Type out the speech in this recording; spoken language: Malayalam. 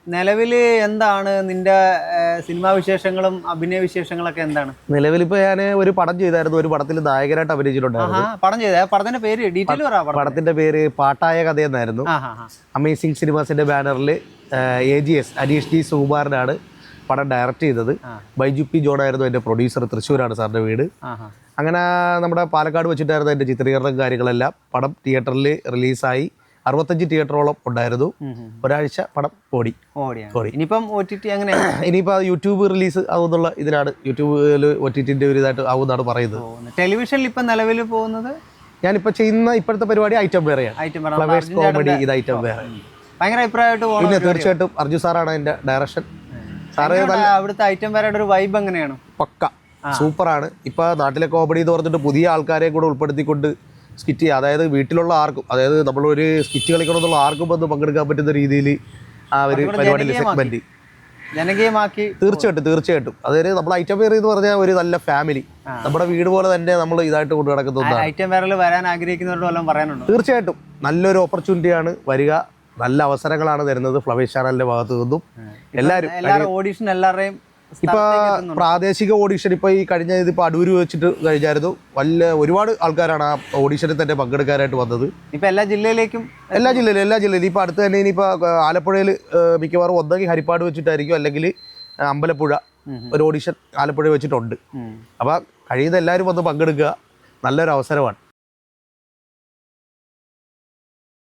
നിലവിൽ എന്താണ് നിന്റെ സിനിമാ വിശേഷങ്ങളും അഭിനയ വിശേഷങ്ങളൊക്കെ എന്താണ്? നിലവിലിപ്പോ ഞാൻ ഒരു പടം ചെയ്തായിരുന്നു. ഒരു പടത്തിൽ നായകനായിട്ട് അഭിനയിച്ചിട്ടുണ്ടായിരുന്നു. പടം ചെയ്ത പടത്തിന്റെ പേര് ഡീറ്റെയിൽ പറ. പടത്തിന്റെ പേര് പാട്ടായ കഥ എന്നായിരുന്നു. അമേസിംഗ് സിനിമാസിന്റെ ബാനറിൽ AGS അനീഷ് ജി സുകുമാരനാണ് പടം ഡയറക്റ്റ് ചെയ്തത്. ബൈജു പി ജോൺ ആയിരുന്നു എൻ്റെ പ്രൊഡ്യൂസർ. തൃശ്ശൂരാണ് സാറിൻ്റെ വീട്. അങ്ങനെ നമ്മുടെ പാലക്കാട് വെച്ചിട്ടായിരുന്നു എൻ്റെ ചിത്രീകരണം കാര്യങ്ങളെല്ലാം. പടം തിയേറ്ററിൽ റിലീസായി. 65 തിയേറ്ററോളം ഉണ്ടായിരുന്നു. ഒരാഴ്ച പടം ഓടി. ഇനിയിപ്പം ഇനിയിപ്പോൾ യൂട്യൂബ് റിലീസ് ആവുന്നുള്ള ഇതിനാണ്. യൂട്യൂബിൽ OTTന്റെ ഒരു ഇതായിട്ട് ആവുമെന്നാണ് പറയുന്നത്. ടെലിവിഷനിൽ ഇപ്പം നിലവിൽ പോകുന്നത് ഞാനിപ്പോൾ ചെയ്യുന്ന ഇപ്പോഴത്തെ പരിപാടി ഐറ്റം വേറെയാണ്. ഫ്ലവേഴ്സ് കോമഡി ഇത് ഐറ്റം വേറെ. ഭയങ്കര അഭിപ്രായമായിട്ട് പിന്നെ തീർച്ചയായിട്ടും അർജു സാറാണ് എൻ്റെ ഡയറക്ഷൻ. സാറ് അവിടുത്തെ ഐറ്റം വേറെ ഒരു വൈബ് എങ്ങനെയാണ്? പക്ക സൂപ്പറാണ്. ഇപ്പൊ നാട്ടിലെ കോമഡി എന്ന് പറഞ്ഞിട്ട് പുതിയ ആൾക്കാരെ കൂടെ ഉൾപ്പെടുത്തിക്കൊണ്ട് സ്കിറ്റ് ചെയ്യുക. അതായത് വീട്ടിലുള്ള ആർക്കും, അതായത് നമ്മളൊരു സ്കിറ്റ് കളിക്കണമെന്നുള്ള ആർക്കും വന്ന് പങ്കെടുക്കാൻ പറ്റുന്ന രീതിയിൽ ആ ഒരു പരിപാടിയിലെ സെഗ്മെന്റ് ജനകീയമാക്കി. തീർച്ചയായിട്ടും അതായത് നമ്മൾ ഐറ്റം വെയർ എന്ന് പറഞ്ഞാൽ ഒരു നല്ല ഫാമിലി, നമ്മുടെ വീട് പോലെ തന്നെ നമ്മൾ ഇതായിട്ട് കൊണ്ടു നടക്കുന്ന ഐറ്റം വെയറിൽ വരാൻ ആഗ്രഹിക്കുന്നവരോട് വല്ലതും പറയാനുണ്ടോ? തീർച്ചയായിട്ടും നല്ലൊരു ഓപ്പർച്യൂണിറ്റിയാണ് വരിക. നല്ല അവസരങ്ങളാണ് തരുന്നത് ഫ്ലവേഴ്സ് ചാനലിന്റെ ഭാഗത്തു നിന്നും. എല്ലാവരും ഓഡിഷൻ എല്ലാവരുടെയും ഇപ്പൊ പ്രാദേശിക ഓഡിഷൻ ഇപ്പൊ ഈ കഴിഞ്ഞ ഇതിപ്പോ അടൂര് വെച്ചിട്ട് കഴിഞ്ഞായിരുന്നു. ഒരുപാട് ആൾക്കാരാണ് ആ ഓഡിഷനിൽ തന്നെ പങ്കെടുക്കാനായിട്ട് വന്നത്. ഇപ്പൊ എല്ലാ ജില്ലയിലും ഇപ്പൊ അടുത്ത് തന്നെ ഇനിയിപ്പോ ആലപ്പുഴയിൽ മിക്കവാറും ഒന്നെങ്കിൽ ഹരിപ്പാട് വെച്ചിട്ടായിരിക്കും, അല്ലെങ്കിൽ അമ്പലപ്പുഴ ഒരു ഓഡിഷൻ ആലപ്പുഴ വെച്ചിട്ടുണ്ട്. അപ്പൊ കഴിയുന്ന എല്ലാവരും വന്ന് പങ്കെടുക്കുക. നല്ലൊരു അവസരമാണ്.